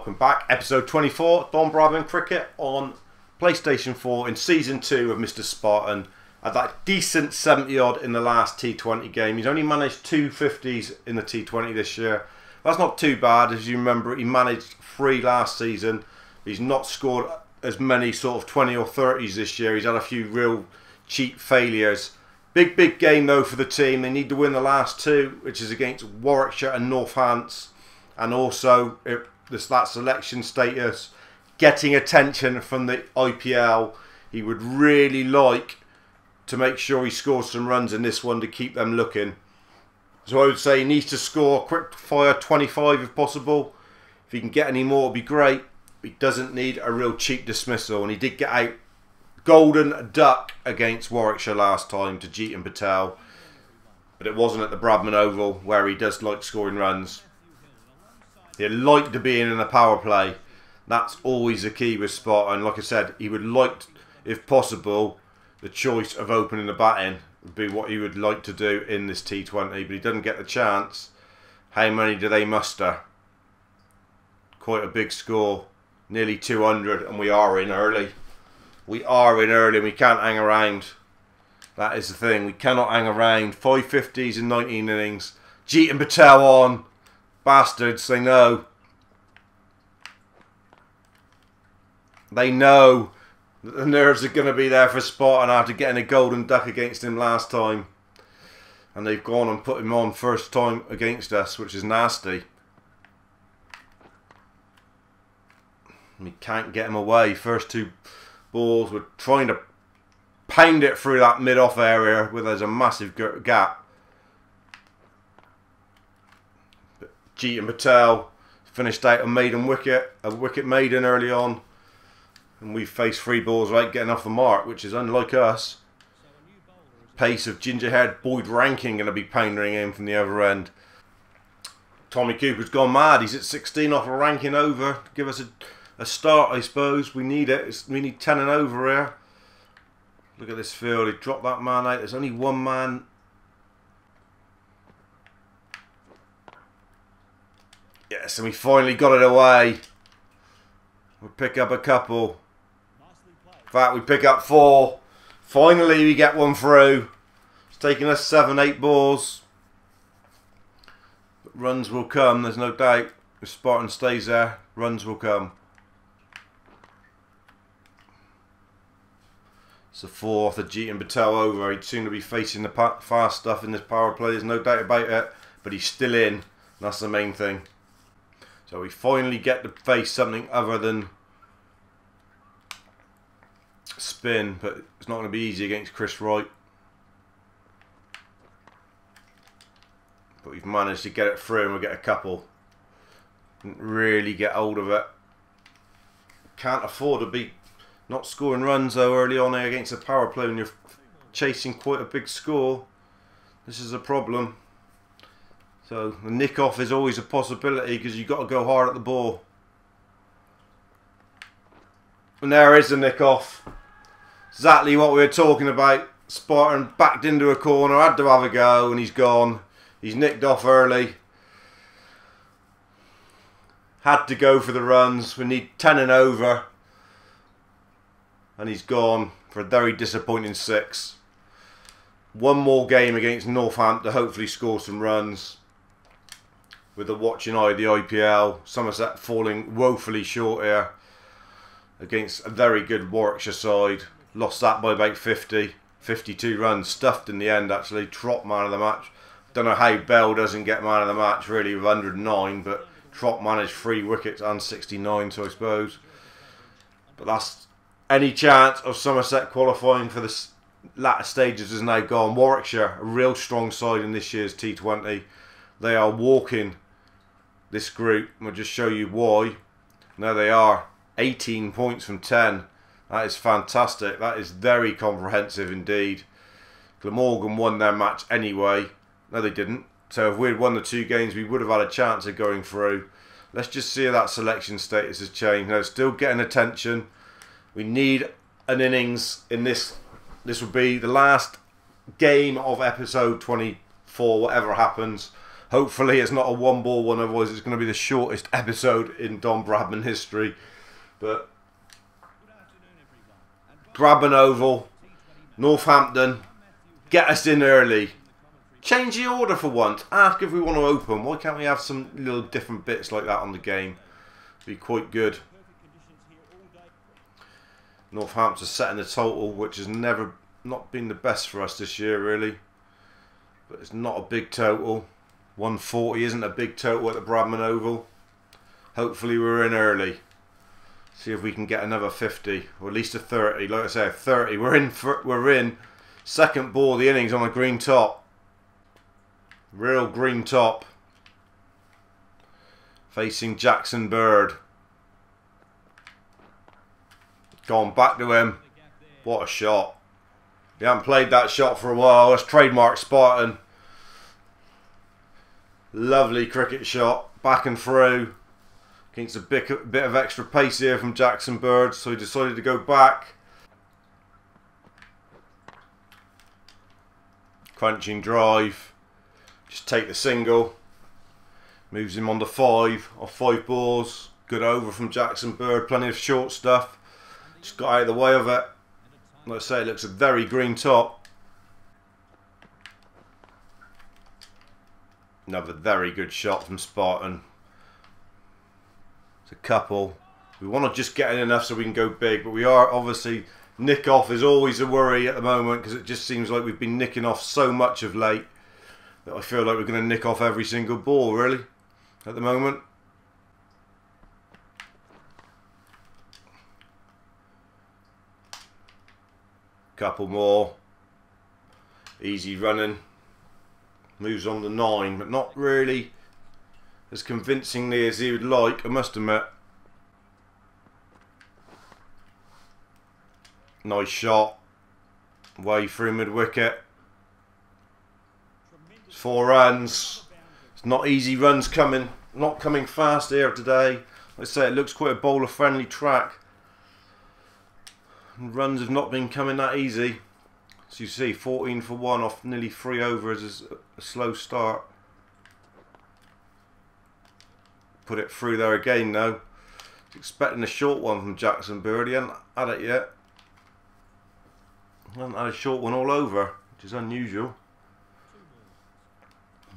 welcome back. Episode 24, Don Bradman Cricket on PlayStation 4 in Season 2 of Mr. Spartan. Had that decent 70 odd in the last T20 game. He's only managed 2 50s in the T20 this year. That's not too bad. As you remember, he managed 3 last season. He's not scored as many sort of 20 or 30s this year. He's had a few real cheap failures. Big game though for the team. They need to win the last 2, which is against Warwickshire and Northants. And also that selection status, getting attention from the IPL. He would really like to make sure he scores some runs in this one to keep them looking. So I would say he needs to score quick fire 25 if possible. If he can get any more, it'd be great. He doesn't need a real cheap dismissal, and he did get out golden duck against Warwickshire last time to Jeetan Patel, but it wasn't at the Bradman Oval, where he does like scoring runs. He'd like to be in a power play. That's always the key with Spartan. Like I said, he would like, if possible, the choice of opening the batting would be what he would like to do in this T20, but he doesn't get the chance. How many do they muster? Quite a big score, nearly 200, and we are in early. We are in early and we can't hang around. That is the thing. We cannot hang around. 5 50s in 19 innings. Jeetan Patel on. Bastards, they know. They know that the nerves are going to be there for Spartan after getting a golden duck against him last time. And they've gone and put him on first time against us, which is nasty. We can't get him away. First 2 balls, we're trying to pound it through that mid-off area where there's a massive gap. But Jeetan Patel finished out a maiden wicket, a wicket maiden early on, and we faced 3 balls without getting off the mark, which is unlike us. Pace of Gingerhead Boyd Ranking going to be pounding in from the other end. Tommy Cooper's gone mad. He's at 16 off a ranking over. Give us a start, I suppose. We need it. We need 10 and over here. Look at this field. He dropped that man out. There's only 1 man. Yes, and we finally got it away. We'll pick up a couple. In fact, we pick up 4. Finally, we get one through. It's taken us 7, 8 balls. But runs will come, there's no doubt. If Spartan stays there, runs will come. It's a 4 off the Jeetan Patel over. He'd soon to be facing the fast stuff in this power play. There's no doubt about it. But he's still in. And that's the main thing. So we finally get to face something other than spin. But it's not going to be easy against Chris Wright. But we've managed to get it through and we'll get a couple. Didn't really get hold of it. Can't afford to be not scoring runs though early on there against a power play when you're chasing quite a big score. This is a problem. So the nick off is always a possibility because you've got to go hard at the ball. And there is the nick off. Exactly what we were talking about. Spartan backed into a corner, had to have a go, and he's gone. He's nicked off early. Had to go for the runs. We need 10 and over. And he's gone for a very disappointing 6. 1 more game against Northampton to hopefully score some runs. With the watching eye of the IPL. Somerset falling woefully short here. Against a very good Warwickshire side. Lost that by about 50. 52 runs. Stuffed in the end actually. Trott man of the match. Don't know how Bell doesn't get man of the match really with 109. But Trott managed 3 wickets and 69, so I suppose. But that's any chance of Somerset qualifying for the latter stages is now gone. Warwickshire, a real strong side in this year's T20. They are walking this group. We'll just show you why. There they are. 18 points from 10. That is fantastic. That is very comprehensive indeed. Glamorgan won their match anyway. No, they didn't. So if we had won the 2 games, we would have had a chance of going through. Let's just see how that selection status has changed. Now, still getting attention. We need an innings in this. This will be the last game of episode 24, whatever happens. Hopefully it's not a one-ball one, otherwise it's going to be the shortest episode in Don Bradman history. But Bradman Oval, Northampton, get us in early. Change the order for once. Ask if we want to open. Why can't we have some little different bits like that on the game? Be quite good. Northampton setting the total, which has not been the best for us this year, really. But it's not a big total. 140 isn't a big total at the Bradman Oval. Hopefully we're in early. See if we can get another 50 or at least a 30. Like I say, 30. We're in. Second ball of the innings on a green top. Real green top. Facing Jackson Bird. Gone back to him. What a shot. He hasn't played that shot for a while. That's trademark Spartan. Lovely cricket shot. Back and through. Against a bit of extra pace here from Jackson Bird. So he decided to go back. Crunching drive. Just take the single. Moves him on to 5 off 5 balls. Good over from Jackson Bird. Plenty of short stuff. Just got out of the way of it. Like I say, it looks a very green top. Another very good shot from Spartan. It's a couple. We want to just get in enough so we can go big. But we are obviously... Nick off is always a worry at the moment. Because it just seems like we've been nicking off so much of late. That I feel like we're going to nick off every single ball, really, at the moment. Couple more. Easy running. Moves on to 9, but not really as convincingly as he would like, I must admit. Nice shot. Way through mid-wicket. 4 runs. It's not easy runs coming. Not coming fast here today. Like I say, it looks quite a bowler-friendly track. And runs have not been coming that easy. As you see, 14 for 1 off nearly 3 overs is a slow start. Put it through there again though. Expecting a short one from Jackson Bird. He hasn't had it yet. He hasn't had a short one all over, which is unusual.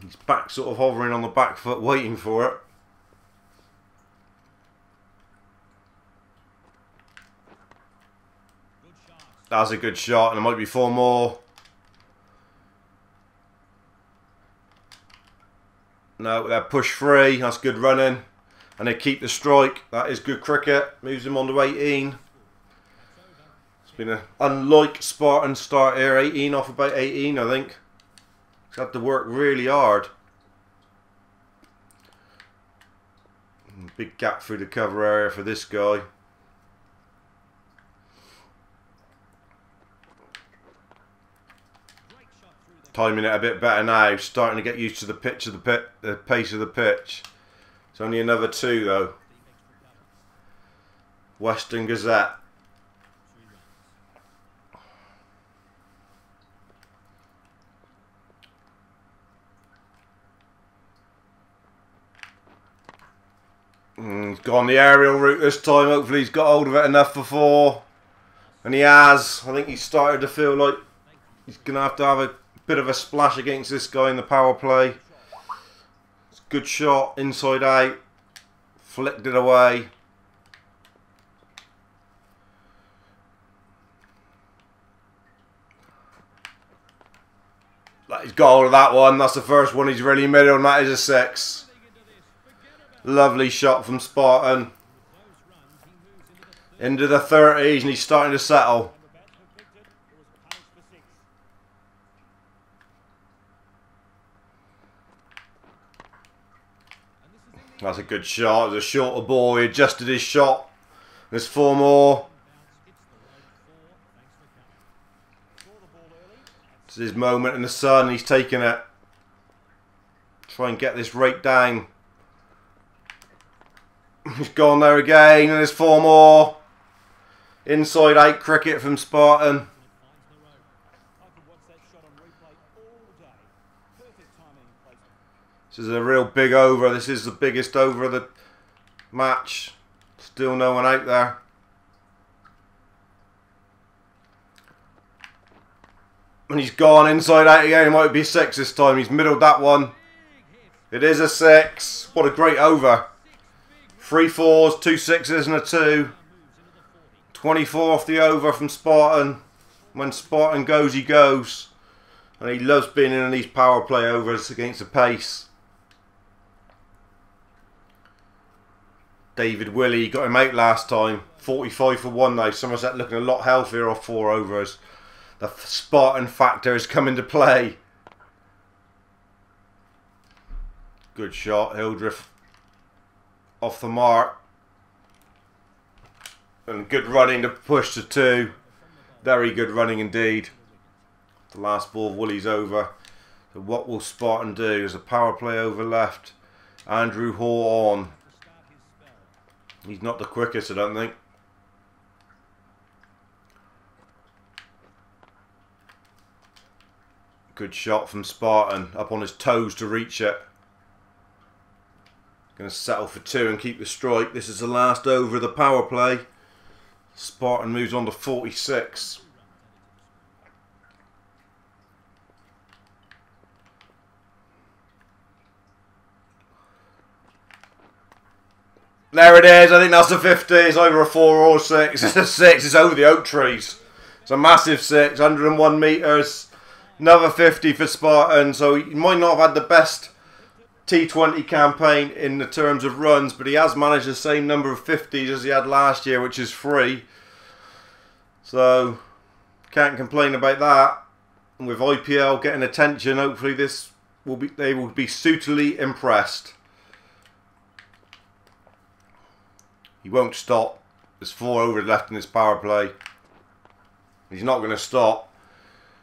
He's back sort of hovering on the back foot waiting for it. That's a good shot and there might be 4 more. No, they're push free. That's good running. And they keep the strike. That is good cricket. Moves him on to 18. It's been an unlike Spartan start here. 18 off about 18, I think. He's had to work really hard. Big gap through the cover area for this guy. Timing it a bit better now. Starting to get used to the pitch of the pace of the pitch. It's only another 2 though. Western Gazette. He's gone the aerial route this time. Hopefully he's got hold of it enough for 4. And he has. I think he's started to feel like he's going to have a bit of a splash against this guy in the power play. It's a good shot. Inside out. Flicked it away. He's got hold of that one. That's the first one he's really made on. That is a 6. Lovely shot from Spartan. Into the 30s and he's starting to settle. That's a good shot. It was a shorter ball. He adjusted his shot. There's 4 more. It's his moment in the sun. He's taking it. Try and get this rate down. He's gone there again, and there's 4 more. Inside out cricket from Spartan. This is a real big over. This is the biggest over of the match. Still no one out there. And he's gone inside out again. It might be a 6 this time. He's middled that one. It is a 6. What a great over. 3 4s, 2 6s and a 2. 24 off the over from Spartan. When Spartan goes, he goes. And he loves being in these power play overs against the pace. David Willey got him out last time. 45 for 1 now. Somerset looking a lot healthier off 4 overs. The Spartan factor has come into play. Good shot. Hildreth off the mark. And good running to push to 2. Very good running indeed. The last ball of Willey's over. So what will Spartan do? There's a power play over left. Andrew Hall on. He's not the quickest, I don't think. Good shot from Spartan. Up on his toes to reach it. Going to settle for 2 and keep the strike. This is the last over of the power play. Spartan moves on to 46. There it is. I think that's a 50. It's over a 4 or 6. It's a 6. It's over the oak trees. It's a massive 6. 101 metres. Another 50 for Spartan. So he might not have had the best T20 campaign in the terms of runs, but he has managed the same number of 50s as he had last year, which is 3. So can't complain about that. And with IPL getting attention, hopefully they will be suitably impressed. He won't stop. There's 4 overs left in this power play. He's not going to stop.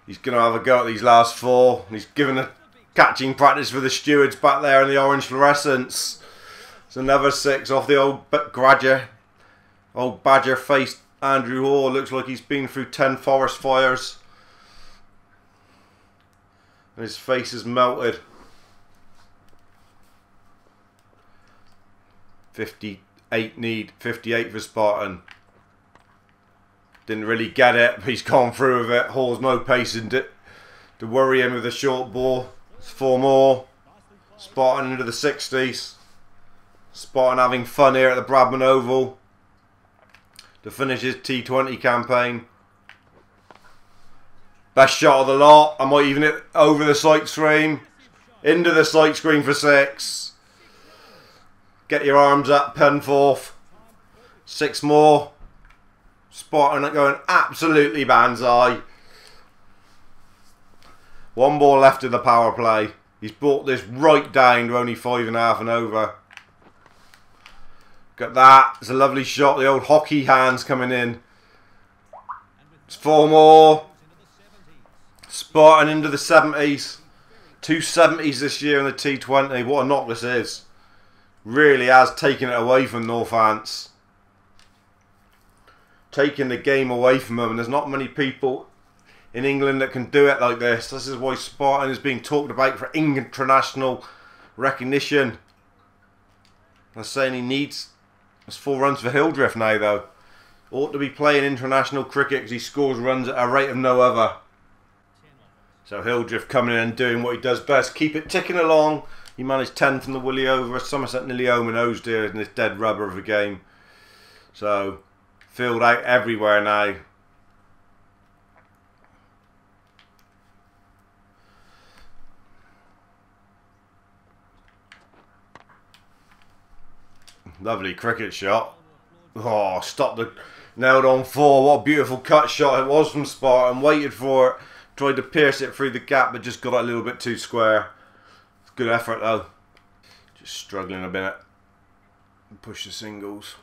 He's going to have a go at these last 4. He's given a catching practice for the stewards back there in the orange fluorescence. It's another 6 off the old badger-faced Andrew Hall. Looks like he's been through 10 forest fires. And his face is melted. 58 for Spartan. Didn't really get it, but he's gone through with it. Hall's no pace in it to worry him with a short ball. It's 4 more. Spartan into the 60s. Spartan having fun here at the Bradman Oval to finish his T20 campaign. Best shot of the lot. I might even hit over the sight screen. Into the sight screen for 6. Get your arms up, Penforth. 6 more. Spartan going absolutely banzai. 1 ball left in the power play. He's brought this right down to only 5.5 and over. Got that. It's a lovely shot. The old hockey hands coming in. It's 4 more. Spartan into the 70s. 2 70s this year in the T20. What a knock this is. Really has taken it away from Northants. Taking the game away from them. And there's not many people in England that can do it like this. This is why Spartan is being talked about for international recognition. I'm saying he needs... There's 4 runs for Hildreth now though. Ought to be playing international cricket because he scores runs at a rate of no other. So Hildreth coming in and doing what he does best. Keep it ticking along. He managed 10 from the Willey over. Somerset nearly home and hosed here in this dead rubber of a game. So filled out everywhere now. Lovely cricket shot. Oh, stopped the... Nailed on 4. What a beautiful cut shot it was from Spartan. Waited for it. Tried to pierce it through the gap, but just got it a little bit too square. Good effort though. Just struggling a bit. Push the singles.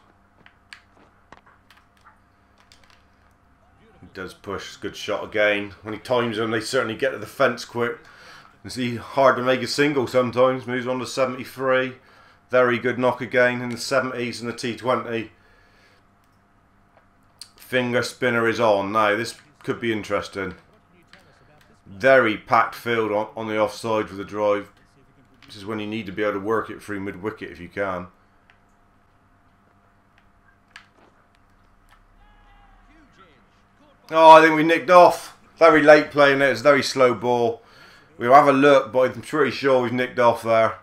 He does push. Good shot again. When he times them, they certainly get to the fence quick. It's hard to make a single sometimes. Moves on to 73. Very good knock again in the 70s and the T20. Finger spinner is on. Now this could be interesting. Very packed field on the offside for the drive. This is when you need to be able to work it through mid-wicket if you can. Oh, I think we nicked off. Very late playing it. It's a very slow ball. We'll have a look, but I'm pretty sure we've nicked off there.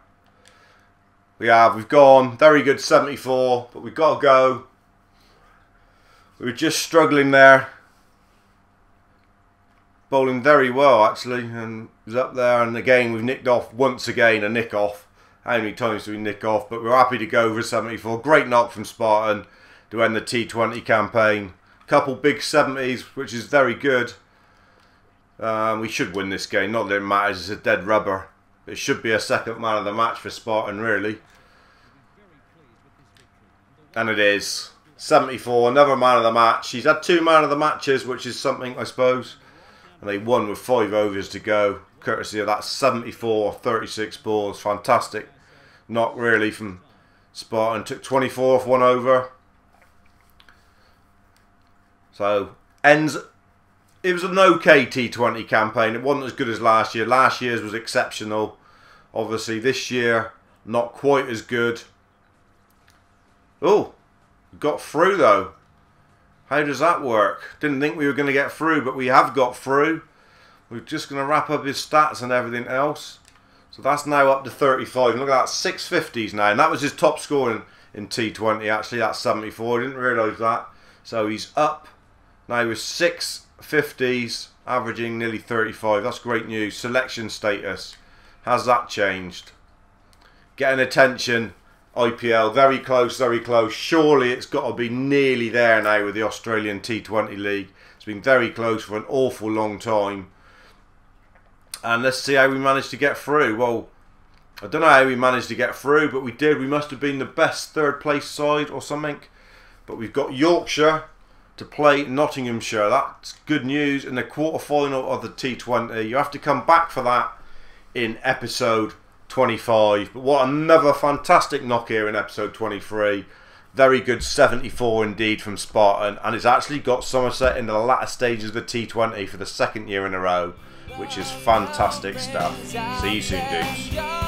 We have. We've gone. Very good 74, but we've got to go. We were just struggling there. Bowling very well, actually, and was up there. And again, we've nicked off once again, a nick off. How many times do we nick off? But we're happy to go for 74. Great knock from Spartan to end the T20 campaign. Couple big 70s, which is very good. We should win this game. Not that it matters, it's a dead rubber. It should be a second man of the match for Spartan, really. And it is. 74, another man of the match. He's had 2 man of the matches, which is something, I suppose. And they won with 5 overs to go, courtesy of that 74 or 36 balls. Fantastic knock, really, from Spartan. Took 24 off 1 over. So, ends. It was an okay T20 campaign. It wasn't as good as last year. Last year's was exceptional. Obviously, this year, not quite as good. Oh, got through, though. How does that work? Didn't think we were going to get through, but we have got through. We're just going to wrap up his stats and everything else. So that's now up to 35. Look at that, 650s now. And that was his top score in T20, actually. That's 74. I didn't realise that. So he's up now with 650s, averaging nearly 35. That's great news. Selection status. Has that changed? Getting attention. IPL. Very close, very close. Surely it's got to be nearly there now with the Australian T20 League. It's been very close for an awful long time. And let's see how we managed to get through. Well, I don't know how we managed to get through, but we did. We must have been the best 3rd place side or something. But we've got Yorkshire to play Nottinghamshire. That's good news in the quarter-final of the T20. You have to come back for that in episode 25. But what another fantastic knock here in episode 23. Very good 74 indeed from Spartan. And it's actually got Somerset in the latter stages of the T20 for the 2nd year in a row, which is fantastic stuff. See you soon, dudes.